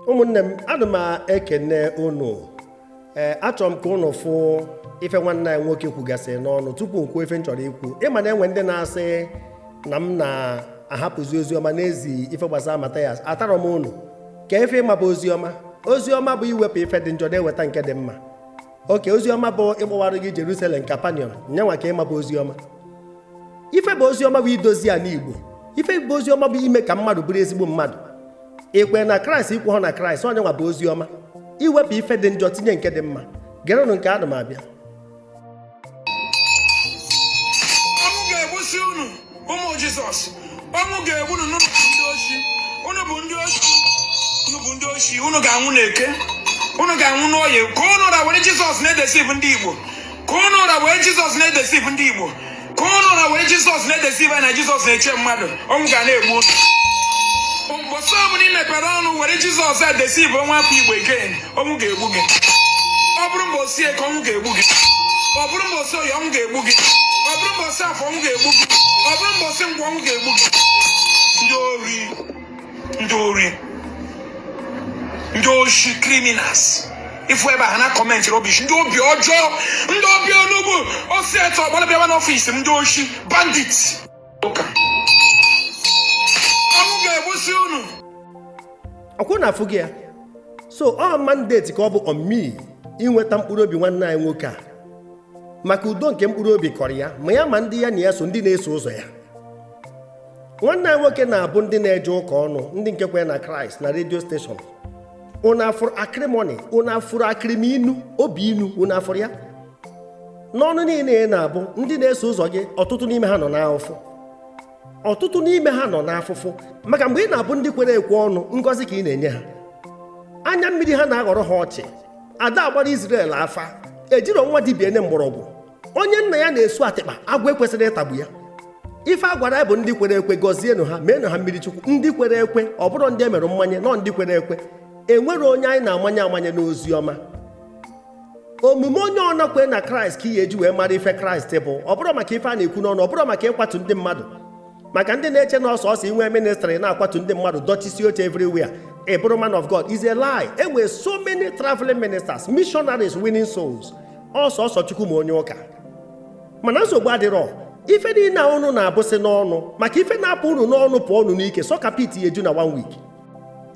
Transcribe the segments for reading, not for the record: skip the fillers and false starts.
ụmụnne m ana m ekene unu achọrọ m ka unu fụ ife nwanne anyị nwoke kwugasị n'ọnụ tupu m kwuo ife m chọrọ ikwu. ịma na enwe ndị na-asị na m na-ahapụzi oziọma n'ezi ife gbasara Mathias. atara m unu ka ife ịma bụ oziọma bụ iwepụ ife dị njọ na-eweta nke dị mma. oke oziọma bụ ịgbawara gị Jerusalem kapanion nyanwa ka ịma bụ oziọma. ife bụ oziọma bụ idozi ya n'Igbo. ife bụ oziọma bụ ime ka mmadụ bụrụ ezigbo mmadụ. ikwe na Kraịst, ikwu ha na Kraịst, onye nwa bụ oziọma. iwepụ ife dị njọ tinye nke dị mma. gerenụ nke ana m abịa. ọnwụ ga-egbusi unu ụmụ Jizọs. ọnwụ ga-egbu unu ndị ochi. unu bụ ndị ochi. unu bụ ndị ochi. unu ga-anwụ n'eke. unu ga-anwụ n'oye. ka unu ụra were Jizọs na-edesive ndị Igbo. ka unu ụra were Jizọs na-edesive ndị Igbo. ka unu ụra were Jizọs na-edesive na Jizọs na-eche mmadụ. ọnwụ ga na-egbu mgbọsọ ọbụla imepere ọnụ were Jizọs edesive nwa afọ Igbo again, ọnwụ ga-egbu gị. ọ bụrụ mgbe osie ka ọnwụ ga-egbu gị. ọ bụrụ mgbe osi oyi ọnwụ ga-egbu gị. ọ bụrụ mgbe osi afọ ọnwụ ga-egbu gị. ọ bụrụ mgbe osi ngwa ọnwụ ga-egbu gị. ndị ori, ndị ori, ndị oshi, criminals. ifu ebe a na kọmentị rọbish, ndị obi ọjọọ, ndị obi olugbu, osi etu ọgbara bịawa n'ọfịs m, ndị oshi, bandits. ụka ọnwụ ga-egbusi unu. ọkwụ na afụ gị ya. so ọ mandate ka ọ bụ on me inweta mkpụrụ obi nwanne anyị nwoke a maka udo nke mkpụrụ obi kọrọ ya ma ya ma ndị ya na ya so ndị na-eso ụzọ ya. nwanne anyị nwoke na-abụ ndị na-eje ụka ọnụ, ndị nke kwenye na Kraịst na redio steshọn. unu afụrụ akrimoni, unu afụrụ akriminu, obi inu, unu afụrụ ya n'ọnụ niile ya na-abụ ndị na-eso ụzọ gị. ọtụtụ n'ime ha nọ n'afụfụ. ọtụtụ n'ime ha nọ n'afụfụ maka mgbe ị na-abụ ndị kwere ekwe ọnụ, ngọzi ka ị na-enye ha. anya mmiri ha na-aghọrọ ha ọchị. ada agbara Izrel afa ejiro nwa dibịa ene mgbọrọgwụ. onye nna ya na-esu atịkpa, agwọ ekwesịrị ịtagbu ya. ife a gwara ya bụ ndị kwere ekwe gọzienụ ha, meenụ ha mmiri chukwu. ndị kwere ekwe, ọ bụrụ ndị emerụ mmanye, nọ ndị kwere ekwe. enwere onye anyị na-amanye n'ozi ọma. omume onye ọna kwere na Kraịst ka ihe eji wee mara ife Kraịst bụ. ọ bụrụ maka ife a na-ekwu n'ọnụ, ọ bụrụ maka ịkwatu ndị mmadụ. maka ndị na-eche na ọsọsọ inwe ministry na-akwatu ndị mmadụ, dọchisi oche everywhere, a bụrụ man of God is a lie. enwere so many traveling ministers, missionaries winning souls, ọsọsọ chukwu ma onye ụka. mana nsogbu adịrọ. ife niile na unu na-abụsị n'ọnụ, maka ife na-apụ unu n'ọnụ pụọ unu n'ike, sọkapit ya eju na 1 week.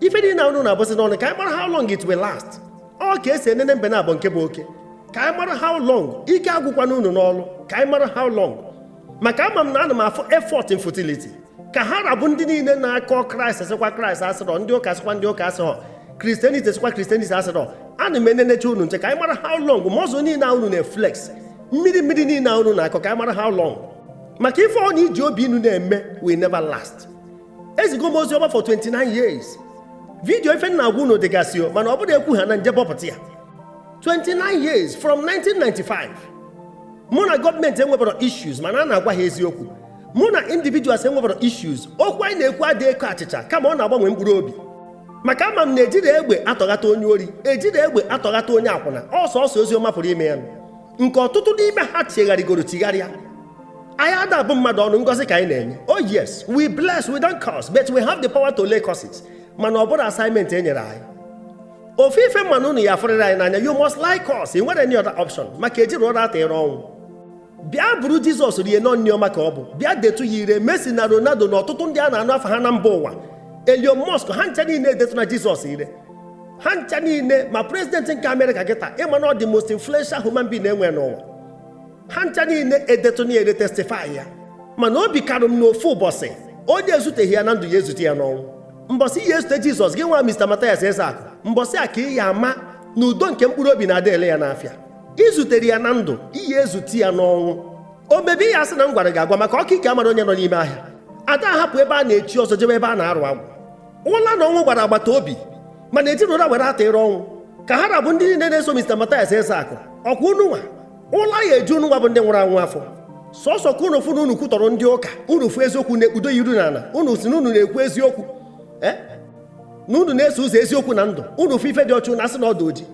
ife niile na unu na-abụsị n'ọnụ ka anyị mara how long it will last. ọ ka esi enene mbe na-abụ nke bụ oke. ka anyị mara how long, ike agwụkwana unu n'ọlụ, ka anyị mara how long. maka ama m na ana m afụ effort in fertility. ka ha rabụ ndị niile na-akọ Kraịst sịkwa Kraịst asịrọ, ndị ụka sịkwa ndị ụka asịrọ, Christianity sịkwa Christianity asịrọ. ana m enenecha unu nche ka anyị mara how long. mọzụ niile unu na-eflex, mmiri niile unu na-akọ, ka anyị mara how long. maka ife ọ na iji obi inu na-eme will never last. ezigo m oziọma for 29 years. vidio ife na-agwa unu dịgasị o, mana ọ bụrụ ekwu ha na nje bọpụta ya. 29 years from 1995. mụ na gọọmenti enwebara issues, mana a na-agwa ha eziokwu. mụ na individuals enwebara issues. okwu anyị na-ekwu adịghị eko achịcha, kama ọ na-agbanwe mkpụrụ obi. maka ama m na ejiri egbe atọghata onye ori, ejiri egbe atọghata onye akwụna. ọsọsọ oziọma pụrụ ime ya nke ọtụtụ n'ime ha chegharịgoro chigharịa. anyị ada abụ mmadụ ọnụ, ngọzi ka anyị na-enye. oh yes, we bless, we don't curse, but we have the power to lay curses. mana ọ bụrụ assignment e nyere anyị. ofe ife mmanụ unu ya afụrịrị anyị n'anya, you must like us. ị nwere any other option maka ejiri ụra ata ịrụ ọnwụ. bịa bụrụ Jizọs rie nọ nne ọma ka ọ bụ. bịa detu ya ire. Messi na Ronaldo na ọtụtụ ndị a na-anụ afa ha na mba ụwa, Elon Musk, ha ncha niile edetu na Jizọs ire. ha ncha niile, ma prezidenti nke Amerịka kịta, ịma na ọ dị most influential human being enwe n'ụwa. ha ncha niile edetu na ere testify ya. mana obi karụ m n'ofu ụbọchị onye ezuteghị ya na ndụ ya, ezute ya n'ọnwụ. mbọsị ihe ezute Jizọs gị nwa Mr. Mathias Ezeaku, mbọsị a ka ị ya ama na udo nke mkpụrụ obi na-ada ele ya n'afịa. izutere ya na ndụ, ihe ezute ya n'ọnwụ. omebi ya sị na m gwara gị agwa maka ọkịka amara onye nọ n'ime ahịa. ada ahapụ ebe a na-echi ọzọ jebe ebe a na-arụ agwụ. ụla na ọnwụ gbara agbata obi, mana ejiri ụra were ata ịrụ ọnwụ. ka ha rabụ ndị niile na-eso Mr. Mathias Ezeaku, ọkwa unu nwa ụla ya eju unu nwa bụ ndị nwụrụ anwụ afọ. sọsọ ka unu fụ na unu kwutọrọ ndị ụka, unu fụ eziokwu na-ekpudo iru n'ala, unu si na unu na-ekwu eziokwu na unu na-eso ụzọ eziokwu na ndụ. unu fụ ife dị ọchụ na asị na ọdụ oji.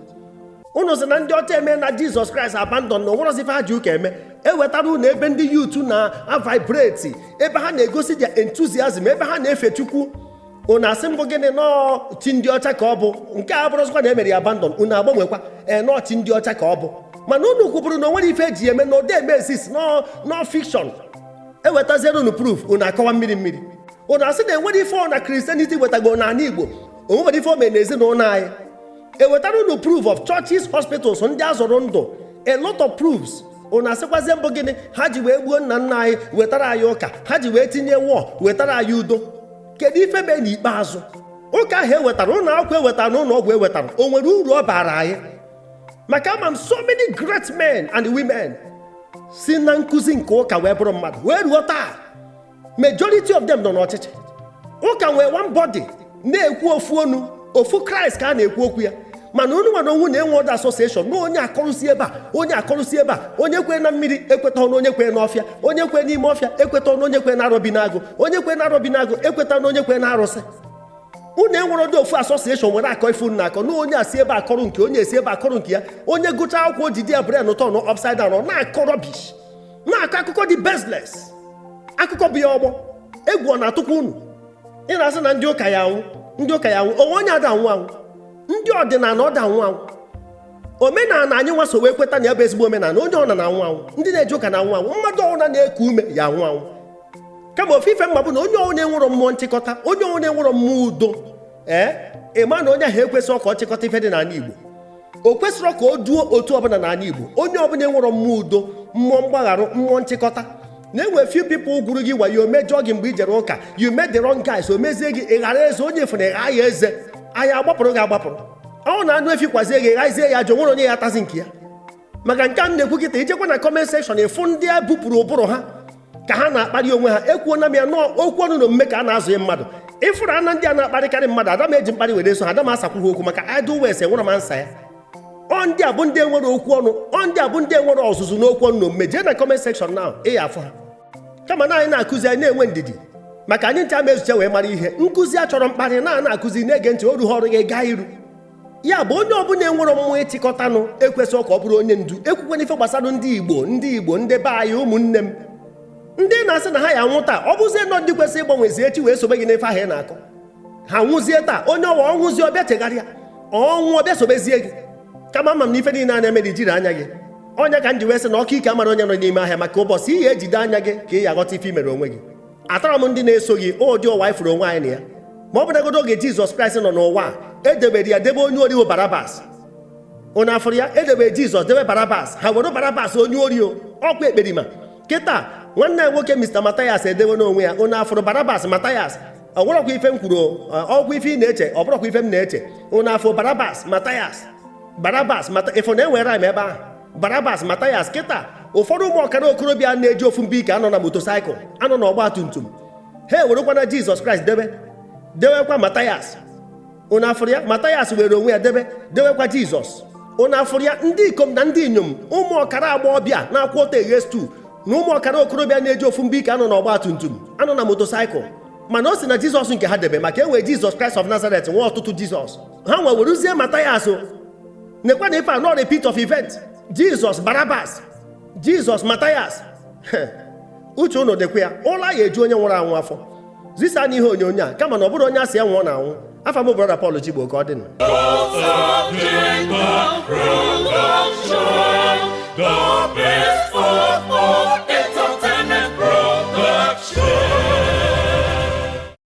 unu si na ndị ọcha eme na Jizọs Kraịst abandon na onwerozi ife ha ji ụka eme. ewetara unu ebe ndị yutu na vibrate, ebe ha na-egosi dia enthusiasm, ebe ha na-efe Chukwu. unu asị mbụ gịnị nọọ chi ndị ọcha ka ọ bụ nke a bụrụzikwa na emere ya abandon unu agbanwekwa nọọ chi ndị ọcha ka ọ bụ mana unu kwuburu na o nwere ife eji eme na ode eme exist nọ fiction ewetaziere unu proof unu akọwa mmiri unu asị na enwere ife ọ na Christianity wetago n'ala Igbo o nwere ife o mere n'ezinụlọ anyị ewetara unu proof of churches hospitals ndị azụrụ ndụ a lot of proofs unu asịkwazie mbụ gịnị ha ji wee gbuo nna anyị wetara anyị ụka ha ji wee tinye wọọ wetara anyị udo kedu ife mee n'ikpeazụ ụka ahụ ewetara ụlọ akwụkwọ ewetara na ụlọ ọgwụ ewetara o nwere uru ọ bara anyị maka ama m so many great men and women si na nkụzi nke ụka wee bụrụ mmadụ wee ruo taa majority of them nọ n'ọchịchị ụka nwee one body na-ekwu ofu onu ofu Kraịst ka a na-ekwu okwu ya mana unu nwere onwe na-enwe ọdụ association na onye akọrụsi ebe a onye akọrụsi ebe a onye kwee na mmiri ekweta na onye kwee n'ọfịa onye kwee n'ime ọfịa ekweta na onye kwee na arọbi n'agụ onye kwee na arọbi n'agụ ekweta na onye kwee na arụsị unu enwere ọdụ ofu association nwere akọ ife unu na-akọ na onye asị ebe akọrọ nke onye esi ebe akọrọ nke ya onye gụchaa akwụkwọ ojidi ya bren tọn upside down na-akọ rubbish na-akọ akụkọ dị baseless akụkọ bụ ya ọgbọ egwu ọ na-atụkwa unu ị na-asị na ndị ụka ya anwụ onwe onye ada anwụ anwụ ndị ọdịnala ọda anwụ anwụ omenala anyị nwaso wee kweta na ya bụ ezigbo omenala onye ọ na anwụ anwụ ndị na-eje ụka na anwụ anwụ mmadụ ọbụla na-eku ume ya anwụ anwụ kama ofufe mma bụ na onye ọbụla enwero mmụọ nchịkọta onye ọbụla enwero mmụọ udo ịma na onye ahụ ekwesịrị ka ọ chịkọta ife dị n'ala Igbo o kwesịrị ka o duo otu ọbụla n'ala Igbo onye ọbụla enwero mmụọ udo mmụọ mgbagharụ mmụọ nchịkọta na-enwe few people gwuru gị wayo mejọọ gị mgbe i jere ụka you made the wrong guys o mezie gị ị ghara eze onye fere gha ya eze anyị agbapụrụ gị agbapụrụ ọ na anụ efi kwazie gị ghazie ya ajọ nwere onye ya atazi nke ya maka nke a na-ekwu kịta ijekwa na comment section ịfụ ndị a bupụrụ ụbụrụ ha ka ha na-akparị onwe ha ekwuona m ya n'okwu ọnụ na omume ka a na-azụ ya mmadụ ịfụrụ ana ndị a na-akparịkarị mmadụ ada m eji mkparị were so ada m asakwu ha okwu maka idle wes enwere m ansa ya ọ ndị a bụ ndị enwere okwu ọnụ ọ ndị a bụ ndị enwere ọzụzụ n'okwu ọnụ na omume jee na comment section now ị ya afụ ha kama na anyị na-akụzi anyị na-enwe ndidi maka anyị ncha ma ezuche wee mara ihe nkụzi a chọrọ mkparị na-akụzi na-ege ntị oru ha ọrụ gị gaa iru ya bụ onye ọbụla enwere mmụọ ịchịkọtanụ ekwesịghị ka ọ bụrụ onye ndu ekwukwana ife gbasara ndị Igbo ndị be anyị ụmụnne m ndị na-asị na ha ya anwụ taa ọ bụzie nọ ndị kwesịrị ịgbanwezi echi wee sobe gị n'ife ahụ ị na-akọ ha nwụzie taa onye ọwa ọnwụzie ọbịa chegharịa ọnwụ ọbịa sobezie gị kama ama m na ife niile a na-eme ijiri anya gị onye ka m ji wee sị na ọka ike amara onye nọ n'ime ahịa maka ụbọchị ihe ejide anya gị ka ị ya aghọta ife imere onwe gị atara m ndị na-eso gị ụdị ụwa ifuru onwe anyị na ya ma ọ bụnagodo oge Jizọs Kraịst nọ n'ụwa edebere ya debe onye ori Barabas unu afụrụ ya edebere Jizọs debe Barabas ha were Barabas onye ori ọkwa ekperima kịta nwanne ya nwoke Mr. Mathias edewe n'onwe ya unu afụrụ Barabas Mathias ọ bụrọkwa ife m kwuru ọgwụ ife ị na-eche ọ bụrọkwa ife m na-eche unu afụ Barabas Mathias ịfụ na enwere m ebe ahụ Barabas Mathias kịta ụfọdụ ụmụ ọkara okorobịa na-eji ofu mbi ike anọ na motosaịkụl anọ na ọgba tumtum ha ewerekwana Jizọs Kraịst dewekwa Mathias unu afụrụ ya Mathias were onwe ya dewekwa Jizọs unu afụrụ ya ndị ikom na ndị inyom ụmụ ọkara agbọghọbịa na-akwụ ọtọ eghestu na ụmụ ọkara okorobịa na-eji ofu mbi ike anọ na ọgba tumtum anọ na motosaịkụl mana o si na Jizọs nke ha debe maka enwere Jizọs Kraịst of Nazareth nwe ọtụtụ Jizọs ha nwe weruzie Mathias nekwa na ife a no repeat of event Jizọs Barabas Jizọs Mathias uche unu dịkwa ya ụlọ ya eju onye nwụrụ anwụ afọ zisa n'ihe onyonyo a kama na ọ bụrụ onye asị ya nwụọ na anwụ afa m brọda Paul Chigbo ka ọ dị The best of all.